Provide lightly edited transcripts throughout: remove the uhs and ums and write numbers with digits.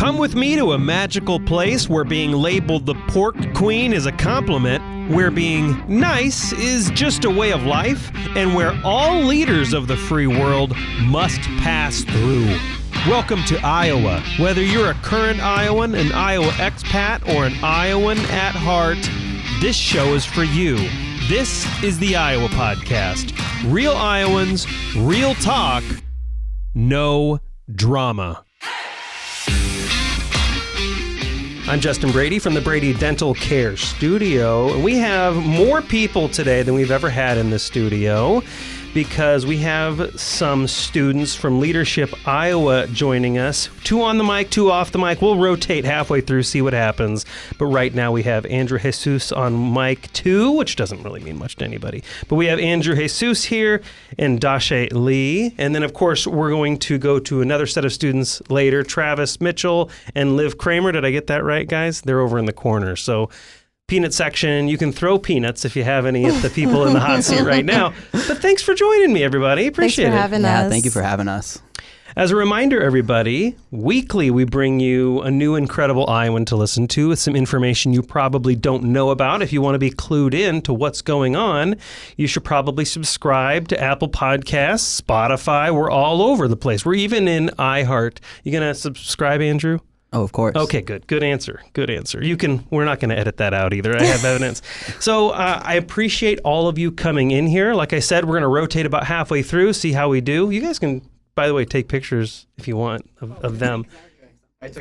Come with me to a magical place where being labeled the Pork Queen is a compliment, where being nice is just a way of life, and where all leaders of the free world must pass through. Welcome to Iowa. Whether you're a current Iowan, an Iowa expat, or an Iowan at heart, this show is for you. This is the Iowa Podcast. Real Iowans, real talk, no drama. I'm Justin Brady from the Brady Dental Care Studio, and we have more people today than we've ever had in the studio because we have some students from Leadership Iowa joining us. 2 on the mic, 2 off the mic. We'll rotate halfway through, see what happens. But right now we have Andrew Jesus on mic 2, which doesn't really mean much to anybody. But we have Andrew Jesus here and Dashae Lee. And then, of course, we're going to go to another set of students later, Travis Mitchell and Liv Cramer. Did I get that right, guys? They're over in the corner. So peanut section. You can throw peanuts if you have any at the people in the hot seat right now. But thanks for joining me, everybody. Appreciate it. Thanks for having us. Yeah, thank you for having us. As a reminder, everybody, weekly we bring you a new incredible Iowan to listen to with some information you probably don't know about. If you want to be clued in to what's going on, you should probably subscribe to Apple Podcasts, Spotify. We're all over the place. We're even in iHeart. You going to subscribe, Andrew? Oh, of course. Okay, good. Good answer. Good answer. We're not going to edit that out either. I have evidence. So I appreciate all of you coming in here. Like I said, we're going to rotate about halfway through, see how we do. You guys can, by the way, take pictures if you want of them.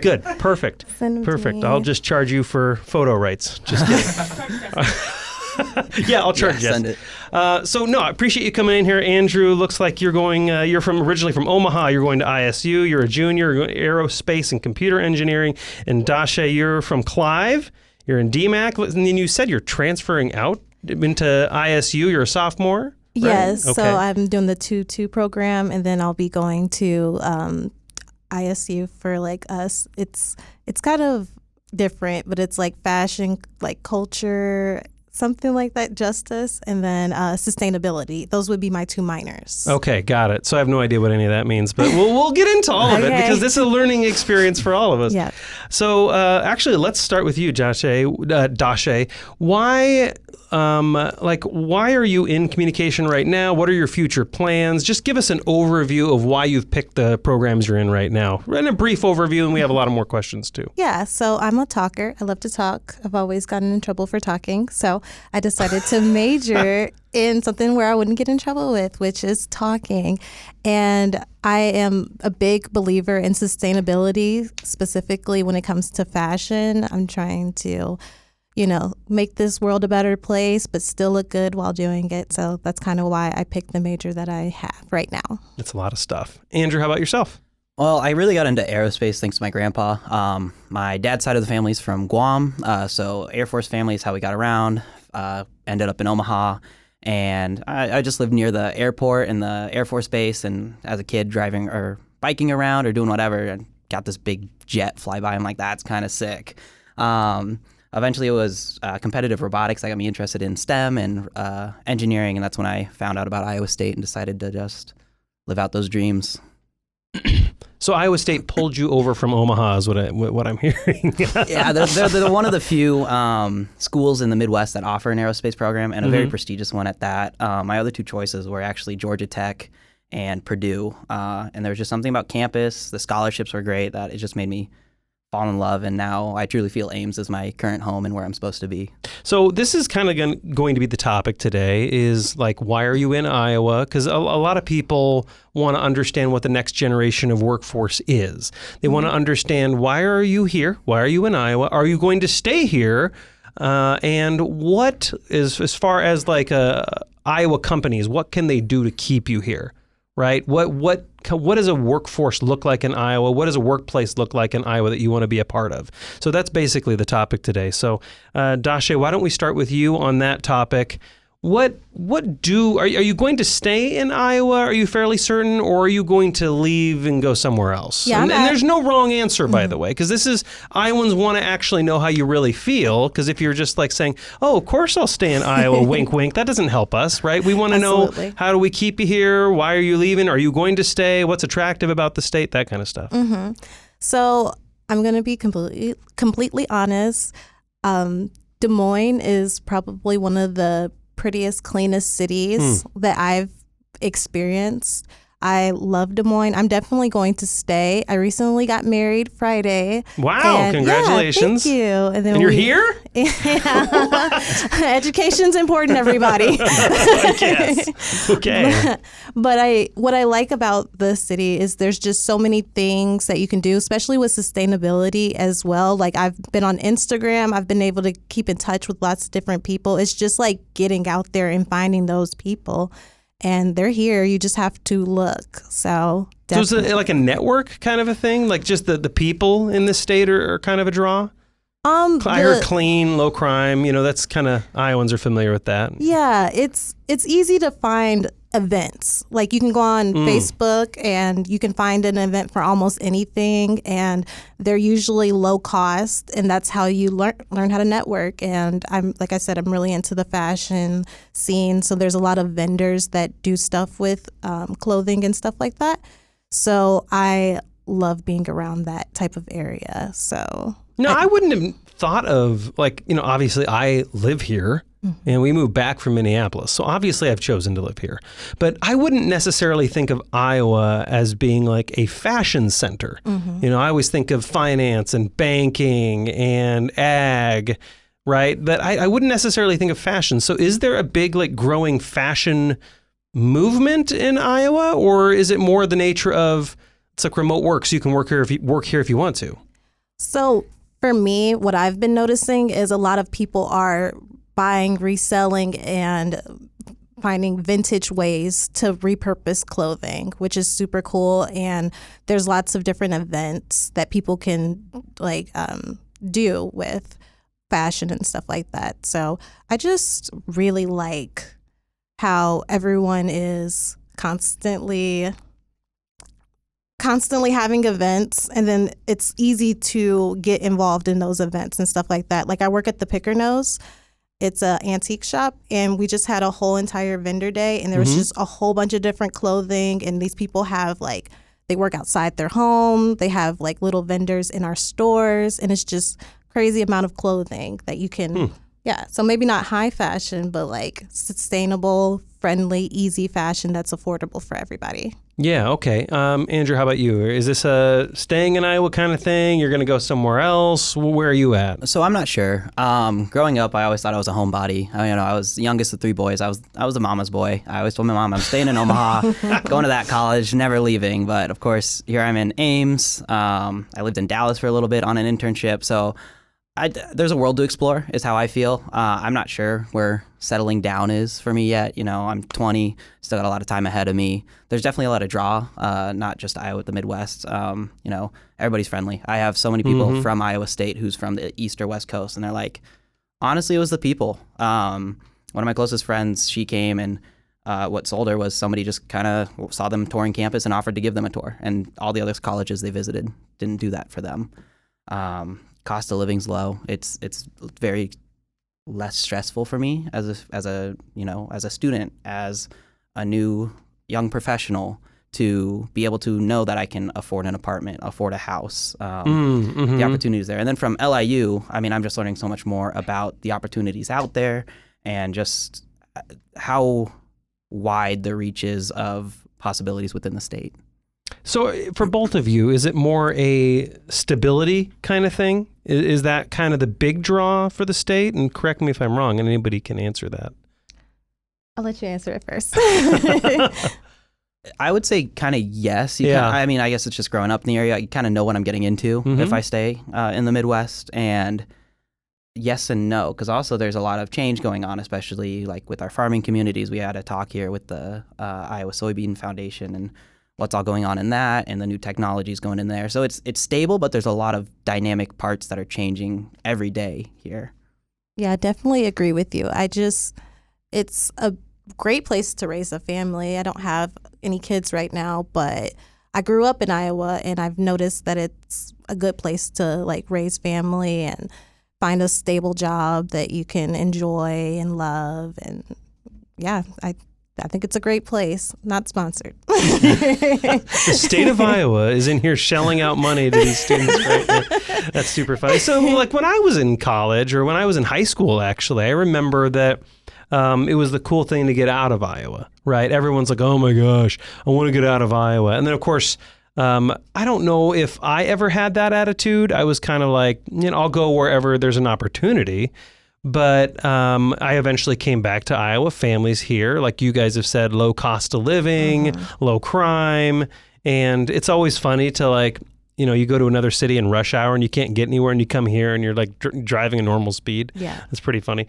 Good. Perfect. Perfect. I'll just charge you for photo rights. Just kidding. Yeah, I'll charge you. Send it. So no, I appreciate you coming in here. Andrew, looks like you're going. You're originally from Omaha. You're going to ISU. You're a junior. You're going to aerospace and computer engineering. And Dashae, you're from Clive. You're in DMACC. And then you said you're transferring out into ISU. You're a sophomore. Right? Yes. Okay. So I'm doing the 2-2 program, and then I'll be going to ISU for like us. It's kind of different, but it's like fashion, like culture, something like that, justice, and then sustainability. Those would be my 2 minors. Okay, got it. So I have no idea what any of that means, but we'll get into all of it because this is a learning experience for all of us. Yeah. So actually, let's start with you, Dashae. Why are you in communication right now? What are your future plans? Just give us an overview of why you've picked the programs you're in right now. And a brief overview, and we have a lot of more questions too. Yeah, so I'm a talker. I love to talk. I've always gotten in trouble for talking. So I decided to major in something where I wouldn't get in trouble with, which is talking. And I am a big believer in sustainability, specifically when it comes to fashion. I'm trying to make this world a better place, but still look good while doing it. So that's kind of why I picked the major that I have right now. That's a lot of stuff. Andrew, how about yourself? Well, I really got into aerospace thanks to my grandpa. My dad's side of the family is from Guam, so Air Force family is how we got around. Ended up in Omaha, and I just lived near the airport and the Air Force base, and as a kid driving or biking around or doing whatever, and got this big jet fly by. I'm like, that's kind of sick. Eventually, it was competitive robotics that got me interested in STEM and engineering, and that's when I found out about Iowa State and decided to just live out those dreams. So Iowa State pulled you over from Omaha is what I'm hearing. Yeah, they're one of the few schools in the Midwest that offer an aerospace program, and a very prestigious one at that. My other 2 choices were actually Georgia Tech and Purdue, and there was just something about campus. The scholarships were great that it just made me fall in love, and now I truly feel Ames is my current home and where I'm supposed to be. So this is kind of going to be the topic today is like, why are you in Iowa? Because a lot of people want to understand what the next generation of workforce is. They want to understand, why are you here? Why are you in Iowa? Are you going to stay here? And what is, as far as like Iowa companies, what can they do to keep you here? Right? What does a workforce look like in Iowa? What does a workplace look like in Iowa that you want to be a part of? So that's basically the topic today. So Dashae, why don't we start with you on that topic? Are you going to stay in Iowa? Are you fairly certain, or are you going to leave and go somewhere else? Yeah, and there's no wrong answer, by the way, because Iowans want to actually know how you really feel. Because if you're just like saying, "Oh, of course I'll stay in Iowa," wink, wink, that doesn't help us, right? We want to know, how do we keep you here? Why are you leaving? Are you going to stay? What's attractive about the state? That kind of stuff. Mm-hmm. So I'm going to be completely honest. Des Moines is probably one of the prettiest, cleanest cities that I've experienced. I love Des Moines. I'm definitely going to stay. I recently got married Friday. Wow, congratulations. Yeah, thank you. And then you're here? Yeah. Education's important, everybody. I guess. Okay. But what I like about the city is there's just so many things that you can do, especially with sustainability as well. Like I've been on Instagram. I've been able to keep in touch with lots of different people. It's just like getting out there and finding those people. And they're here. You just have to look. So is it like a network kind of a thing? Like just the people in this state are kind of a draw? I heard clean, low crime. That's kind of, Iowans are familiar with that. Yeah, it's easy to find events. Like you can go on Facebook and you can find an event for almost anything, and they're usually low cost, and that's how you learn how to network. And like I said, I'm really into the fashion scene, so there's a lot of vendors that do stuff with clothing and stuff like that. So I love being around that type of area. So I wouldn't have thought of obviously I live here. And we moved back from Minneapolis. So obviously I've chosen to live here. But I wouldn't necessarily think of Iowa as being like a fashion center. I always think of finance and banking and ag, right? But I wouldn't necessarily think of fashion. So is there a big growing fashion movement in Iowa? Or is it more the nature of it's like remote work, so you can work here if you want to? So for me, what I've been noticing is a lot of people are buying, reselling, and finding vintage ways to repurpose clothing, which is super cool. And there's lots of different events that people can do with fashion and stuff like that. So I just really like how everyone is constantly having events, and then it's easy to get involved in those events and stuff like that. Like I work at the Picker Nose. It's an antique shop, and we just had a whole entire vendor day, and there was just a whole bunch of different clothing, and these people have they work outside their home. They have little vendors in our stores, and it's just crazy amount of clothing that you can, so maybe not high fashion, but sustainable, friendly, easy fashion that's affordable for everybody. Yeah, okay. Andrew, how about you? Is this a staying in Iowa kind of thing? You're going to go somewhere else? Where are you at? So I'm not sure. Growing up, I always thought I was a homebody. I was the youngest of three boys. I was a mama's boy. I always told my mom I'm staying in Omaha, going to that college, never leaving. But of course, here I'm in Ames. I lived in Dallas for a little bit on an internship. So there's a world to explore is how I feel. I'm not sure where settling down is for me yet. I'm 20, still got a lot of time ahead of me. There's definitely a lot of draw, not just Iowa, the Midwest. Everybody's friendly. I have so many people from Iowa State who's from the East or West Coast, and they're like, honestly, it was the people. One of my closest friends, she came, and what sold her was somebody just kind of saw them touring campus and offered to give them a tour, and all the other colleges they visited didn't do that for them. Cost of living's low. It's very less stressful for me as a student, as a new young professional, to be able to know that I can afford an apartment, afford a house. The opportunities there. And then from LIU, I'm just learning so much more about the opportunities out there and just how wide the reach is of possibilities within the state. So for both of you, is it more a stability kind of thing? Is that kind of the big draw for the state? And correct me if I'm wrong, and anybody can answer that. I'll let you answer it first. I would say kind of yes. I guess it's just growing up in the area. You kind of know what I'm getting into if I stay in the Midwest. And yes and no, because also there's a lot of change going on, especially with our farming communities. We had a talk here with the Iowa Soybean Foundation and what's all going on in that, and the new technologies going in there. So it's stable, but there's a lot of dynamic parts that are changing every day here. Yeah, I definitely agree with you. It's a great place to raise a family. I don't have any kids right now, but I grew up in Iowa, and I've noticed that it's a good place to raise family and find a stable job that you can enjoy and love. And yeah, I I think it's a great place. Not sponsored. The state of Iowa is in here shelling out money to these students right now. That's super funny. So like when I was in college or when I was in high school, actually, I remember that it was the cool thing to get out of Iowa, right? Everyone's like, oh my gosh, I want to get out of Iowa. And then of course, I don't know if I ever had that attitude. I was kind of like, I'll go wherever there's an opportunity. But I eventually came back to Iowa, families here, like you guys have said, low cost of living, low crime. And it's always funny to like, you go to another city in rush hour and you can't get anywhere and you come here and you're like driving a normal speed. Yeah. It's pretty funny.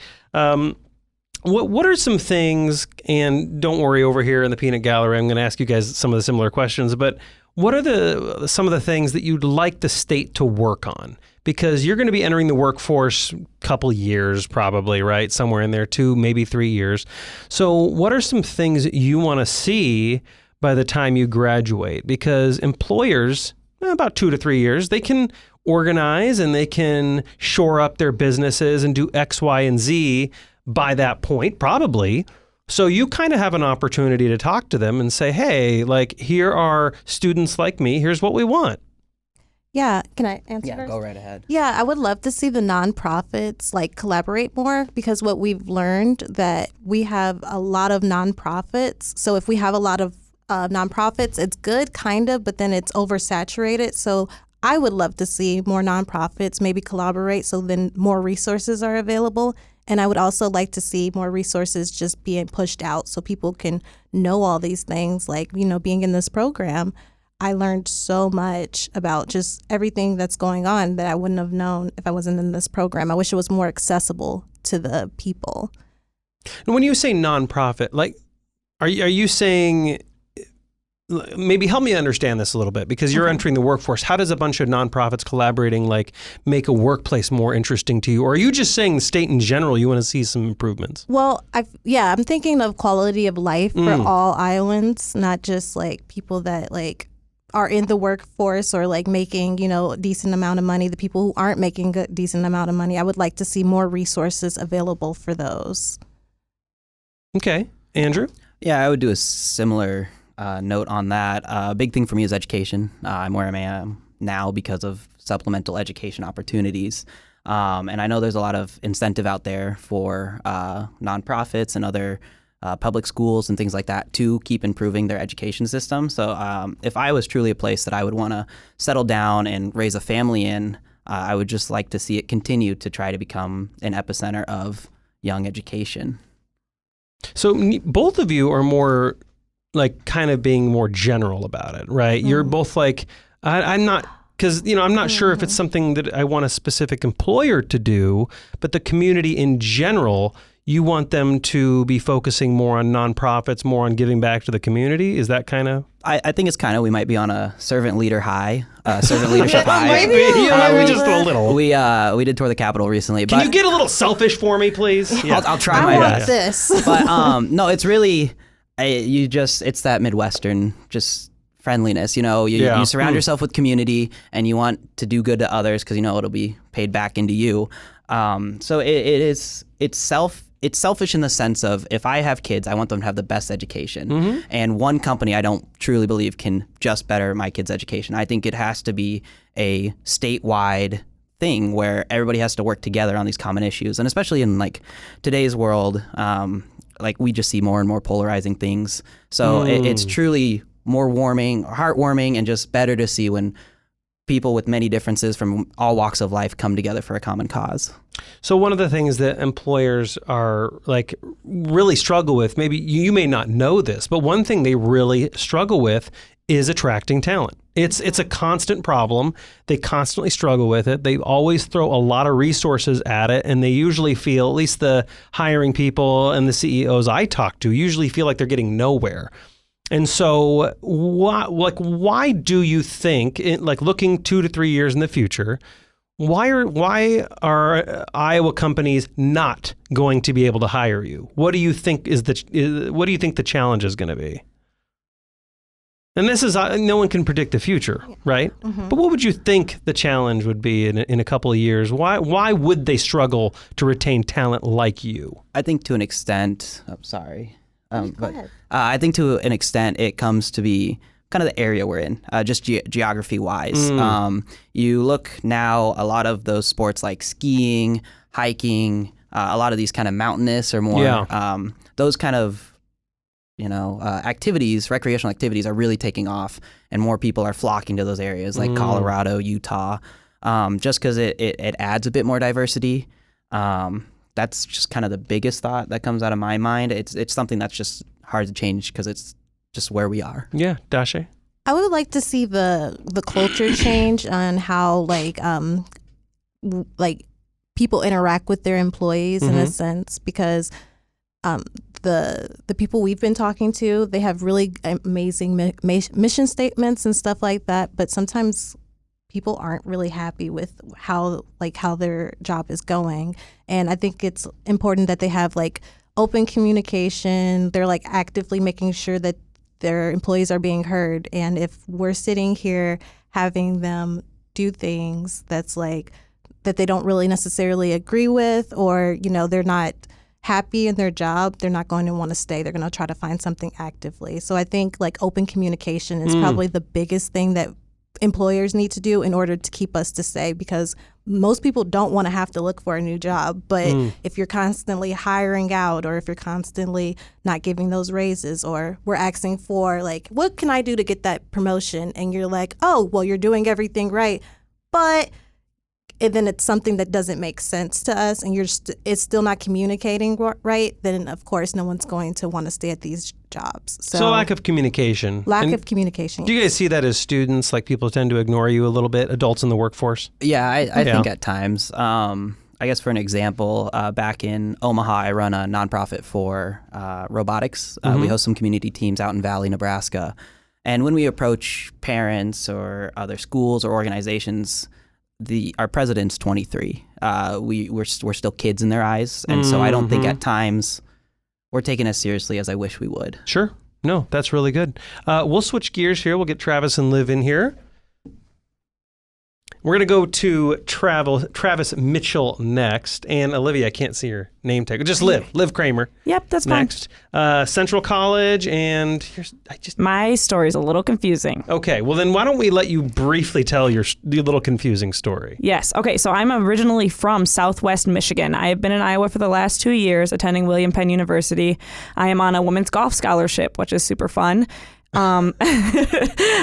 What are some things, and don't worry, over here in the Peanut Gallery, I'm going to ask you guys some of the similar questions, but what are some of the things that you'd like the state to work on? Because you're going to be entering the workforce a couple years probably, right? Somewhere in there, 2, maybe 3 years. So what are some things that you want to see by the time you graduate? Because employers, about 2 to 3 years, they can organize and they can shore up their businesses and do X, Y, and Z by that point, probably. So you kind of have an opportunity to talk to them and say, hey, like, here are students like me. Here's what we want. Yeah. Can I answer Yeah, first? go right ahead. Yeah, I would love to see the nonprofits like collaborate more, because what we've learned that we have a lot of nonprofits. So if we have a lot of nonprofits, it's good, kind of, but then it's oversaturated. So I would love to see more nonprofits maybe collaborate so then more resources are available. And I would also like to see more resources just being pushed out so people can know all these things. Like, being in this program, I learned so much about just everything that's going on that I wouldn't have known if I wasn't in this program. I wish it was more accessible to the people. And when you say nonprofit, like, are you saying, maybe help me understand this a little bit, because you're entering the workforce. How does a bunch of nonprofits collaborating like make a workplace more interesting to you? Or are you just saying the state in general, you want to see some improvements? Well, I'm thinking of quality of life for all Iowans, not just like people that like are in the workforce or like making, a decent amount of money. The people who aren't making a decent amount of money, I would like to see more resources available for those. Okay. Andrew? Yeah, I would do a similar note on that. A big thing for me is education. I'm where I am now because of supplemental education opportunities. And I know there's a lot of incentive out there for nonprofits and other public schools and things like that to keep improving their education system. So if I was truly a place that I would want to settle down and raise a family in, I would just like to see it continue to try to become an epicenter of young education. So both of you are more like kind of being more general about it, right? You're both like, I'm not, because, I'm not sure if it's something that I want a specific employer to do, but the community in general, you want them to be focusing more on nonprofits, more on giving back to the community. Is that kind of? I think it's kind of, we might be on a servant leader high, servant leadership high. Maybe just a little. We did tour the Capitol recently. Can you get a little selfish for me, please? Yeah. I'll try my best. This. But no, it's really, it's that Midwestern just friendliness. You surround yourself with community and you want to do good to others because it'll be paid back into you. So it's selfish in the sense of, if I have kids, I want them to have the best education. And one company I don't truly believe can just better my kids' education. I think it has to be a statewide thing where everybody has to work together on these common issues. And especially in like today's world, like we just see more and more polarizing things. So it's truly more heartwarming, and just better to see when people with many differences from all walks of life come together for a common cause. So one of the things that employers are like really struggle with, maybe you may not know this, but one thing they really struggle with is attracting talent. It's a constant problem. They constantly struggle with it. They always throw a lot of resources at it, and they usually feel, at least the hiring people and the CEOs I talk to, usually feel like they're getting nowhere. And so why do you think, like looking 2 to 3 years in the future, why are Iowa companies not going to be able to hire you? What do you think what do you think the challenge is going to be? And this is, no one can predict the future, right? But what would you think the challenge would be in a couple of years? Why would they struggle to retain talent like you? I think to an extent, ahead. I think to an extent it comes to be kind of the area we're in, just geography-wise. You look now, a lot of those sports like skiing, hiking, a lot of these kind of mountainous or more, those kind of, activities, recreational activities are really taking off, and more people are flocking to those areas like Colorado, Utah, just because it adds a bit more diversity. That's just kind of the biggest thought that comes out of my mind. It's something that's just hard to change because it's just where we are. Yeah, Dashae? I would like to see the culture change on how people interact with their employees in a sense, because the people we've been talking to, they have really amazing mission statements and stuff like that, but sometimes people aren't really happy with how their job is going. And I think it's important that they have open communication. They're actively making sure that their employees are being heard. And if we're sitting here having them do things that they don't really necessarily agree with, or they're not happy in their job, they're not going to want to stay. They're going to try to find something actively. So I think open communication is probably the biggest thing that employers need to do in order to keep us to stay, because most people don't want to have to look for a new job. But if you're constantly hiring out, or if you're constantly not giving those raises, or we're asking for what can I do to get that promotion, and you're like, oh, well, you're doing everything right, but and then it's something that doesn't make sense to us, and it's still not communicating right, then of course no one's going to want to stay at these jobs. So lack of communication. Of communication. Do you guys see that as students? People tend to ignore you a little bit, adults in the workforce? Yeah, I think at times. I guess for an example, back in Omaha, I run a nonprofit for robotics. We host some community teams out in Valley, Nebraska. And when we approach parents or other schools or organizations, our president's 23. We're still kids in their eyes, and so I don't think at times we're taken as seriously as I wish we would. Sure. No, that's really good. We'll switch gears here. We'll get Travis and Liv in here. We're going to go to Travis Mitchell next. And Olivia, I can't see your name tag. Just Liv Cramer. Yep, that's next. Central College, and my story's a little confusing. Okay, well then why don't we let you briefly tell your little confusing story? Yes. Okay, so I'm originally from Southwest Michigan. I have been in Iowa for the last 2 years, attending William Penn University. I am on a women's golf scholarship, which is super fun. I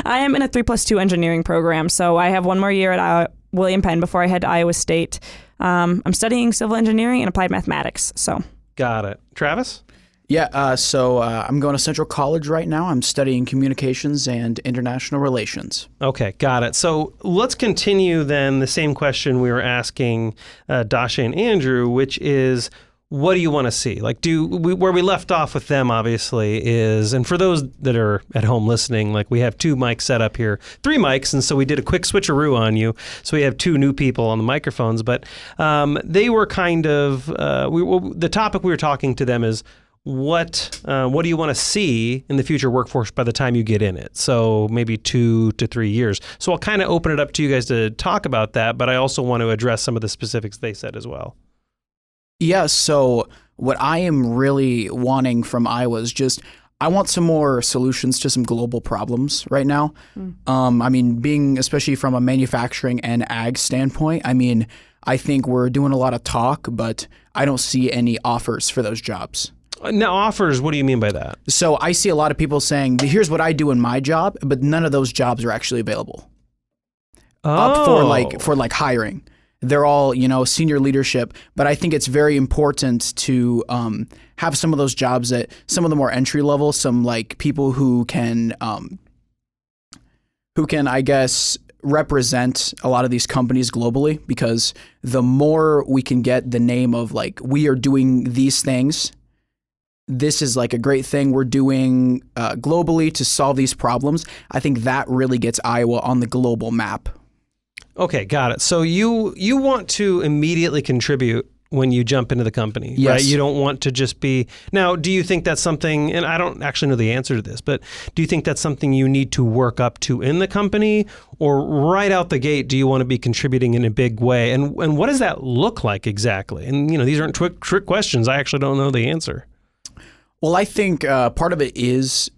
am in a 3+2 engineering program, so I have one more year at William Penn before I head to Iowa State. I'm studying civil engineering and applied mathematics. So got it. Travis? Yeah, so I'm going to Central College right now. I'm studying communications and international relations. Okay, got it. So let's continue then the same question we were asking Dashae and Andrew, which is, what do you want to see? Where we left off with them, obviously, is, and for those that are at home listening, we have 2 mics set up here, 3 mics, and so we did a quick switcheroo on you. So we have 2 new people on the microphones, but they were kind of, the topic we were talking to them is, what do you want to see in the future workforce by the time you get in it? So maybe 2 to 3 years. So I'll kind of open it up to you guys to talk about that, but I also want to address some of the specifics they said as well. Yeah, so what I am really wanting from Iowa is I want some more solutions to some global problems right now. Being especially from a manufacturing and ag standpoint, I think we're doing a lot of talk, but I don't see any offers for those jobs. Now, offers, what do you mean by that? So I see a lot of people saying, here's what I do in my job, but none of those jobs are actually available for hiring. They're all, senior leadership, but I think it's very important to have some of those jobs at some of the more entry level, some people who can, I guess, represent a lot of these companies globally, because the more we can get the name of we are doing these things, this is a great thing we're doing globally to solve these problems, I think that really gets Iowa on the global map. Okay, got it. So you want to immediately contribute when you jump into the company, yes. Right? You don't want to just be... Now, do you think that's something, and I don't actually know the answer to this, but do you think that's something you need to work up to in the company, or right out the gate, do you want to be contributing in a big way? And what does that look like exactly? And, these aren't trick questions. I actually don't know the answer. Well, I think part of it is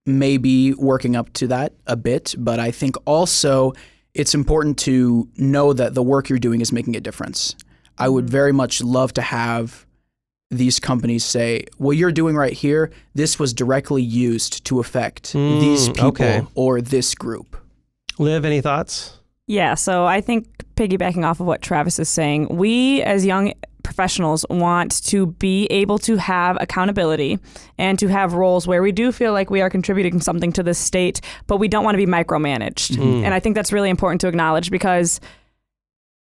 maybe working up to that a bit, but I think also it's important to know that the work you're doing is making a difference. I would very much love to have these companies say, what you're doing right here, this was directly used to affect these people or this group. Liv, any thoughts? Yeah, so I think piggybacking off of what Travis is saying, we as young professionals want to be able to have accountability and to have roles where we do feel like we are contributing something to the state, but we don't want to be micromanaged. And I think that's really important to acknowledge because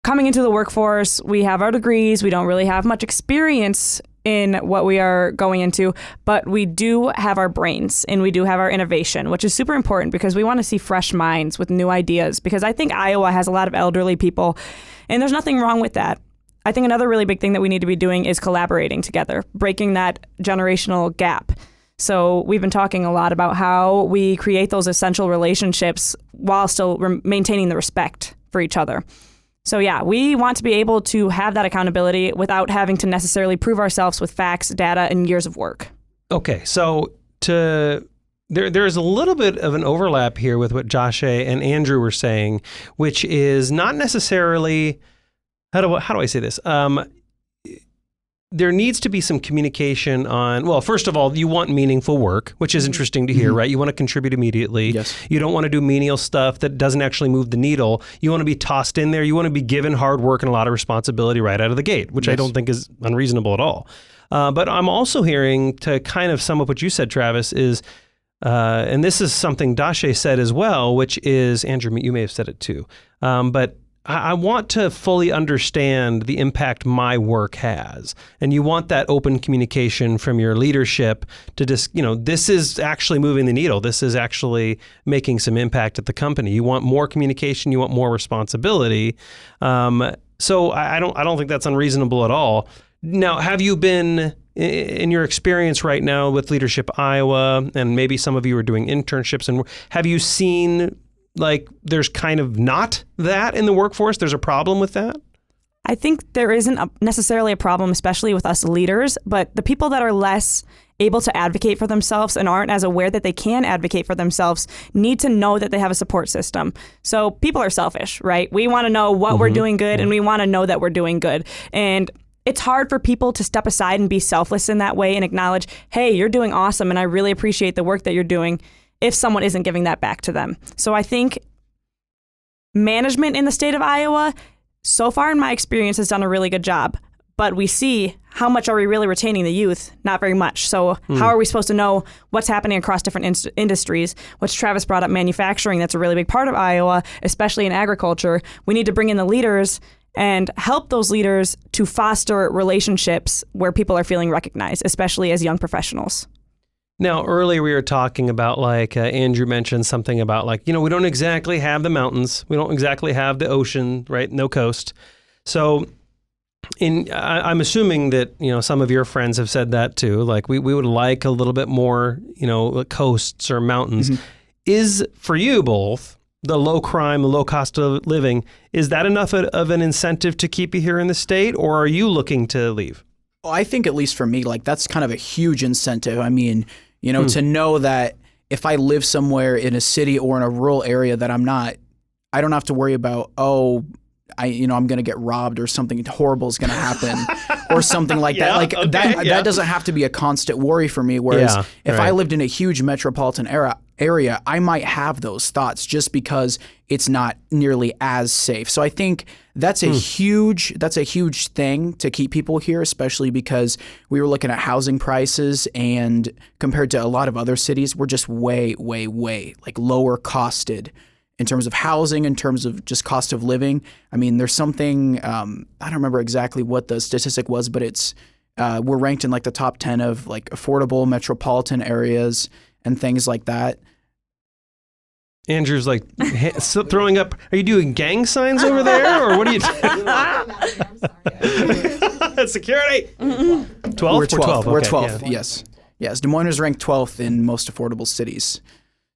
coming into the workforce, we have our degrees, we don't really have much experience in what we are going into, but we do have our brains and we do have our innovation, which is super important because we want to see fresh minds with new ideas, because I think Iowa has a lot of elderly people and there's nothing wrong with that. I think another really big thing that we need to be doing is collaborating together, breaking that generational gap. So we've been talking a lot about how we create those essential relationships while still maintaining the respect for each other. So yeah, we want to be able to have that accountability without having to necessarily prove ourselves with facts, data, and years of work. Okay, so there's a little bit of an overlap here with what Dashae and Andrew were saying, which is not necessarily, how do I say this? There needs to be some communication on, well, first of all, you want meaningful work, which is interesting to hear, right? You want to contribute immediately. Yes. You don't want to do menial stuff that doesn't actually move the needle. You want to be tossed in there. You want to be given hard work and a lot of responsibility right out of the gate, which I don't think is unreasonable at all. But I'm also hearing, to kind of sum up what you said, Travis, is, and this is something Dashae said as well, which is, Andrew, you may have said it too, but I want to fully understand the impact my work has. And you want that open communication from your leadership to just, this is actually moving the needle. This is actually making some impact at the company. You want more communication. You want more responsibility. So I don't think that's unreasonable at all. Now, have you been, in your experience right now with Leadership Iowa, and maybe some of you are doing internships, and have you seen like there's kind of not that in the workforce? There's a problem with that? I think there isn't necessarily a problem, especially with us leaders, but the people that are less able to advocate for themselves and aren't as aware that they can advocate for themselves need to know that they have a support system. So people are selfish, right? We want to know what we're doing good, and we want to know that we're doing good. And it's hard for people to step aside and be selfless in that way and acknowledge, hey, you're doing awesome, and I really appreciate the work that you're doing, if someone isn't giving that back to them. So I think management in the state of Iowa, so far in my experience, has done a really good job. But we see, how much are we really retaining the youth? Not very much. So how are we supposed to know what's happening across different industries? Which Travis brought up, manufacturing. That's a really big part of Iowa, especially in agriculture. We need to bring in the leaders and help those leaders to foster relationships where people are feeling recognized, especially as young professionals. Now, earlier we were talking about, like, Andrew mentioned something about, like, we don't exactly have the mountains. We don't exactly have the ocean, right? No coast. So I'm assuming that, some of your friends have said that too. Like, we would like a little bit more, coasts or mountains. Is, for you both, the low crime, the low cost of living, is that enough of an incentive to keep you here in the state, or are you looking to leave? Well, I think, at least for me, like, that's kind of a huge incentive. I mean, to know that if I live somewhere in a city or in a rural area that I don't have to worry about, I'm going to get robbed or something horrible is going to happen or something like that. Like that doesn't have to be a constant worry for me. Whereas if I lived in a huge metropolitan area, I might have those thoughts just because it's not nearly as safe. So I think that's a huge thing to keep people here, especially because we were looking at housing prices, and compared to a lot of other cities, we're just way, way, way like lower costed in terms of housing, in terms of just cost of living. I mean, there's something, I don't remember exactly what the statistic was, but it's we're ranked in like the top 10 of like affordable metropolitan areas and things like that. Andrew's like throwing up. Are you doing gang signs over there, or what are you doing? Security. 12? We're 12. We're Okay, 12th. yeah. Yes. Des Moines is ranked 12th in most affordable cities.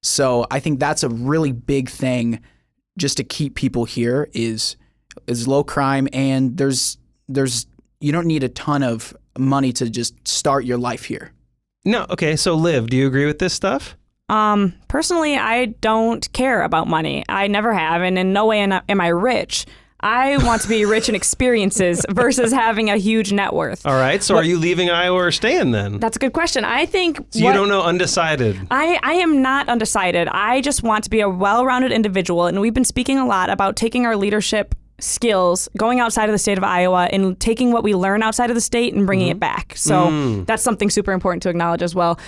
So I think that's a really big thing, just to keep people here, is low crime, and there's you don't need a ton of money to just start your life here. No. Okay. So, Liv, do you agree with this stuff? Personally, I don't care about money. I never have, and in no way am I rich. I want to be rich in experiences versus having a huge net worth. All right. So, are you leaving Iowa or staying then? That's a good question. I think you don't know, undecided. I am not undecided. I just want to be a well-rounded individual, and we've been speaking a lot about taking our leadership skills, going outside of the state of Iowa, and taking what we learn outside of the state and bringing it back. So that's something super important to acknowledge as well.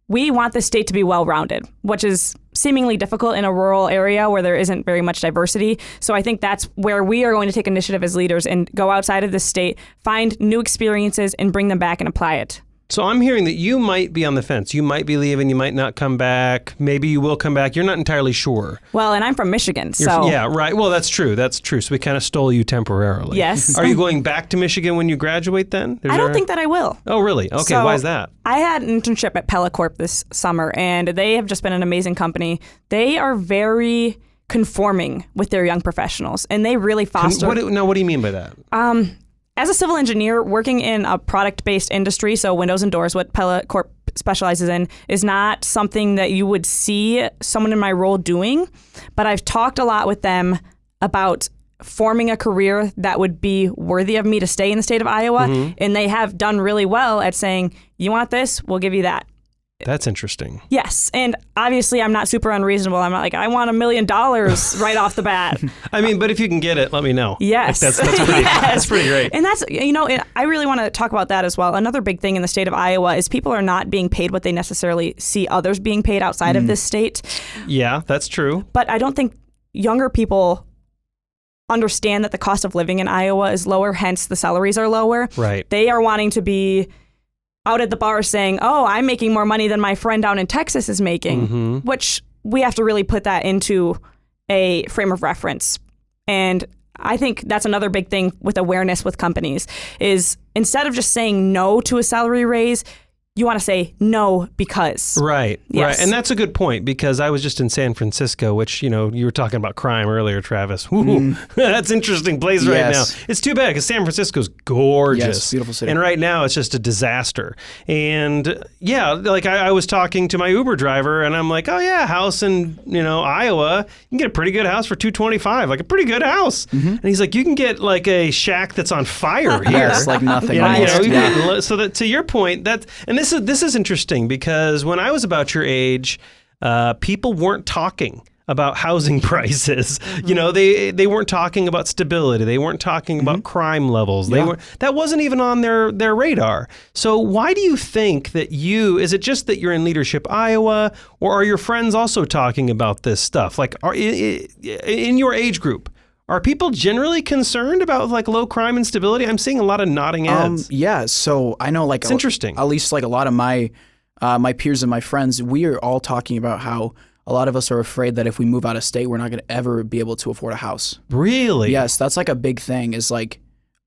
We want the state to be well-rounded, which is seemingly difficult in a rural area where there isn't very much diversity. So I think that's where we are going to take initiative as leaders and go outside of the state, find new experiences, and bring them back and apply it. So I'm hearing that you might be on the fence. You might be leaving. You might not come back. Maybe you will come back. You're not entirely sure. Well, and I'm from Michigan, so... Yeah, right. Well, that's true. That's true. So we kind of stole you temporarily. Yes. Are you going back to Michigan when you graduate then? I don't think that I will. Oh, really? Okay. So why is that? I had an internship at Pella this summer, and they have just been an amazing company. They are very conforming with their young professionals, and they really foster... What do you mean by that? As a civil engineer working in a product-based industry, so windows and doors, what Pella Corp specializes in, is not something that you would see someone in my role doing. But I've talked a lot with them about forming a career that would be worthy of me to stay in the state of Iowa. And they have done really well at saying, you want this, we'll give you that. That's interesting. Yes. And obviously, I'm not super unreasonable. I'm not like, I want $1 million right off the bat. I mean, but if you can get it, let me know. Yes. Like that's pretty great. And that's, I really want to talk about that as well. Another big thing in the state of Iowa is people are not being paid what they necessarily see others being paid outside of this state. Yeah, that's true. But I don't think younger people understand that the cost of living in Iowa is lower, hence the salaries are lower. Right. They are wanting to be out at the bar saying, oh, I'm making more money than my friend down in Texas is making, which we have to really put that into a frame of reference. And I think that's another big thing with awareness with companies is instead of just saying no to a salary raise, you want to say no because. Right, yes. Right. And that's a good point because I was just in San Francisco, which, you were talking about crime earlier, Travis. Ooh, that's an interesting place right now. It's too bad because San Francisco's gorgeous. Yes, beautiful city. And right now it's just a disaster. And yeah, like I was talking to my Uber driver and I'm like, oh yeah, house in, Iowa, you can get a pretty good house for $225, like a pretty good house. And he's like, you can get like a shack that's on fire here. Yes, like nothing. So that to your point, this is interesting because when I was about your age, people weren't talking about housing prices. They weren't talking about stability. They weren't talking about crime levels. That wasn't even on their radar. So why do you think that is it just that you're in Leadership Iowa, or are your friends also talking about this stuff? Like in your age group? Are people generally concerned about like low crime and stability? I'm seeing a lot of nodding heads. Yeah, so I know like it's interesting. At least like a lot of my peers and my friends, we are all talking about how a lot of us are afraid that if we move out of state, we're not going to ever be able to afford a house. Really? Yes, that's like a big thing is like,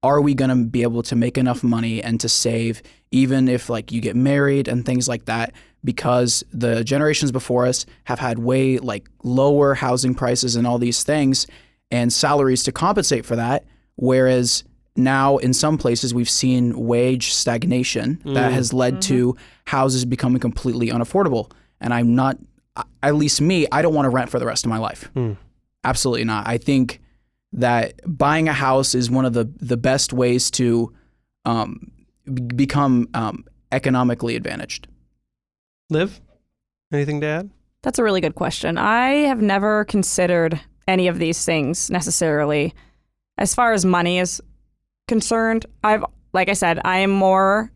are we going to be able to make enough money and to save even if like you get married and things like that? Because the generations before us have had way like lower housing prices and all these things and salaries to compensate for that, whereas now in some places we've seen wage stagnation that has led to houses becoming completely unaffordable. And I'm not, at least me, I don't want to rent for the rest of my life. Absolutely not. I think that buying a house is one of the best ways to become economically advantaged. Liv, anything to add? That's a really good question. I have never considered any of these things necessarily. As far as money is concerned, like I said, I am more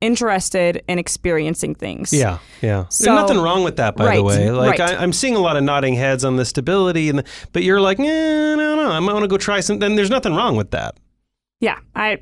interested in experiencing things. Yeah. So, there's nothing wrong with that, by the way. Like I'm seeing a lot of nodding heads on the stability, but you're like, no, I want to go try some. Then there's nothing wrong with that. Yeah, I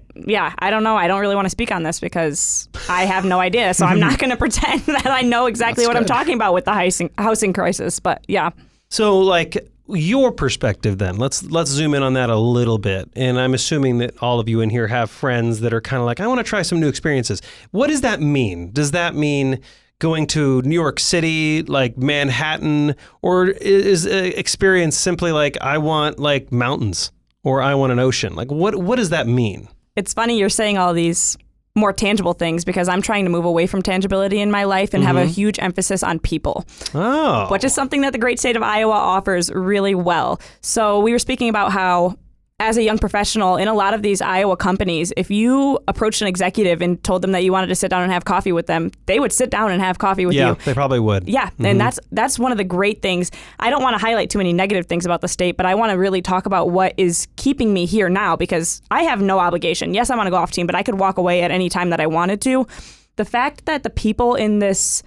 don't know. I don't really want to speak on this because I have no idea. So I'm not going to pretend that I know exactly what I'm talking about with the housing crisis. But yeah. So like your perspective then, let's zoom in on that a little bit. And I'm assuming that all of you in here have friends that are kind of like, I want to try some new experiences. What does that mean? Does that mean going to New York City, like Manhattan, or is experience simply like, I want like mountains or I want an ocean? Like what does that mean? It's funny you're saying all these more tangible things because I'm trying to move away from tangibility in my life and have a huge emphasis on people. Oh. Which is something that the great state of Iowa offers really well. So we were speaking about how as a young professional in a lot of these Iowa companies, if you approached an executive and told them that you wanted to sit down and have coffee with them, they would sit down and have coffee with you. Yeah, they probably would. Yeah, and that's one of the great things. I don't want to highlight too many negative things about the state, but I want to really talk about what is keeping me here now because I have no obligation. Yes, I'm on a golf team, but I could walk away at any time that I wanted to. The fact that the people in this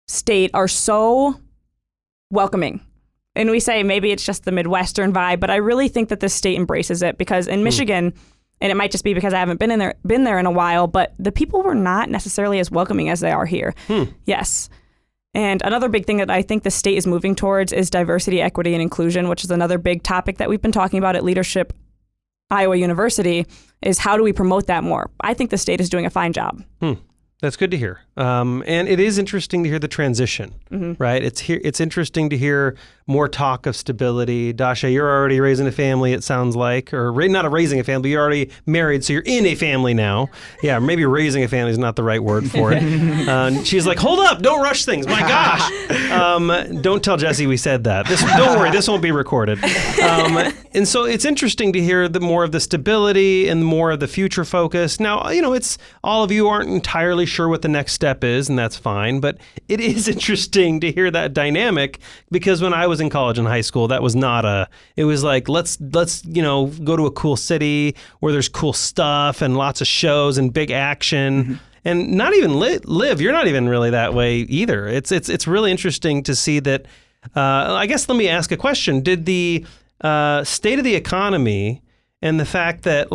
state are so welcoming. And we say maybe it's just the Midwestern vibe, but I really think that this state embraces it because in Michigan, and it might just be because I haven't been there in a while, but the people were not necessarily as welcoming as they are here. Yes. And another big thing that I think the state is moving towards is diversity, equity, and inclusion, which is another big topic that we've been talking about at Leadership Iowa University, is how do we promote that more? I think the state is doing a fine job. That's good to hear. And it is interesting to hear the transition, right? It's interesting to hear more talk of stability. Dashae, you're already raising a family, it sounds like, or not raising a family, you're already married, so you're in a family now. Yeah, maybe raising a family is not the right word for it. She's like, hold up, don't rush things, my gosh. Don't tell Jesse we said that. Don't worry, this won't be recorded. And so it's interesting to hear the more of the stability and more of the future focus. Now, it's all of you aren't entirely sure what the next step is, and that's fine, but it is interesting to hear that dynamic because when I was in college and high school, that was not it was like, let's go to a cool city where there's cool stuff and lots of shows and big action. And not even live, you're not even really that way either. It's really interesting to see that. I guess let me ask a question. Did the state of the economy and the fact that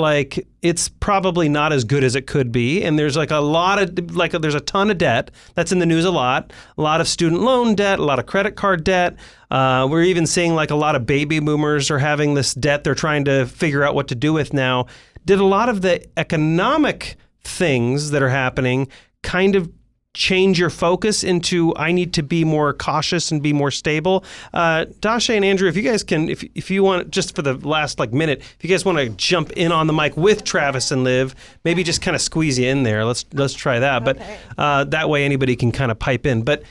it's probably not as good as it could be, and there's there's a ton of debt that's in the news a lot of student loan debt, a lot of credit card debt. We're even seeing a lot of baby boomers are having this debt they're trying to figure out what to do with now. Did a lot of the economic things that are happening kind of change your focus into I need to be more cautious and be more stable? Dashae and Andrew, if you guys can, if you want, just for the last minute, if you guys want to jump in on the mic with Travis and Liv, maybe just kind of squeeze you in there. Let's try that. Okay. But that way anybody can kind of pipe in. But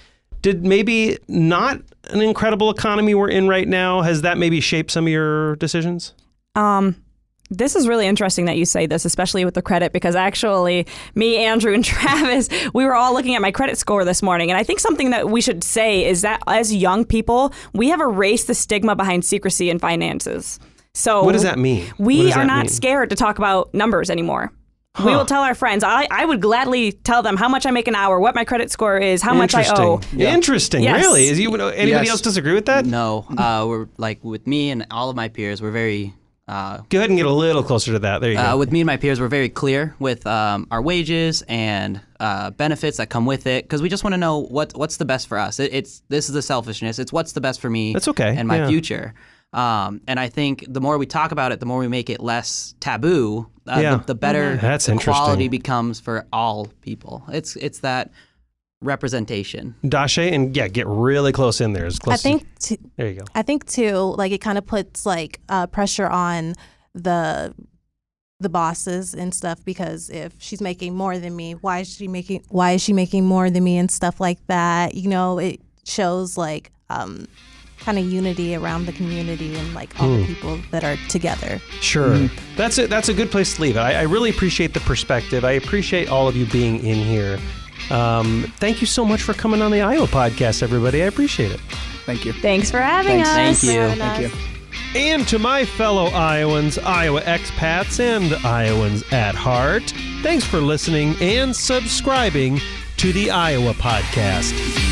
did maybe not an incredible economy we're in right now, has that maybe shaped some of your decisions? This is really interesting that you say this, especially with the credit, because actually me, Andrew, and Travis, we were all looking at my credit score this morning. And I think something that we should say is that as young people, we have erased the stigma behind secrecy in finances. So what does that mean? We are not scared to talk about numbers anymore. We will tell our friends. I would gladly tell them how much I make an hour, what my credit score is, how much I owe. Yeah. Interesting. Yes. Really? Anybody else disagree with that? No. We're with me and all of my peers, we're very... Go ahead and get a little closer to that. There you go. With me and my peers, we're very clear with our wages and benefits that come with it because we just want to know what's the best for us. This is the selfishness. It's what's the best for me. That's okay. And my future. And I think the more we talk about it, the more we make it less taboo. The better the quality becomes for all people. It's that representation. Dashae, and get really close in there. There you go. I think too, it kind of puts pressure on the bosses and stuff because if she's making more than me, why is she making more than me and stuff like that? It shows kind of unity around the community and all the people that are together. Sure. That's a good place to leave it. I really appreciate the perspective. I appreciate all of you being in here. Thank you so much for coming on the Iowa podcast, everybody. I appreciate it. Thank you. Thanks for having us. Thank you. Thank you. And to my fellow Iowans, Iowa expats, and Iowans at heart, thanks for listening and subscribing to the Iowa podcast.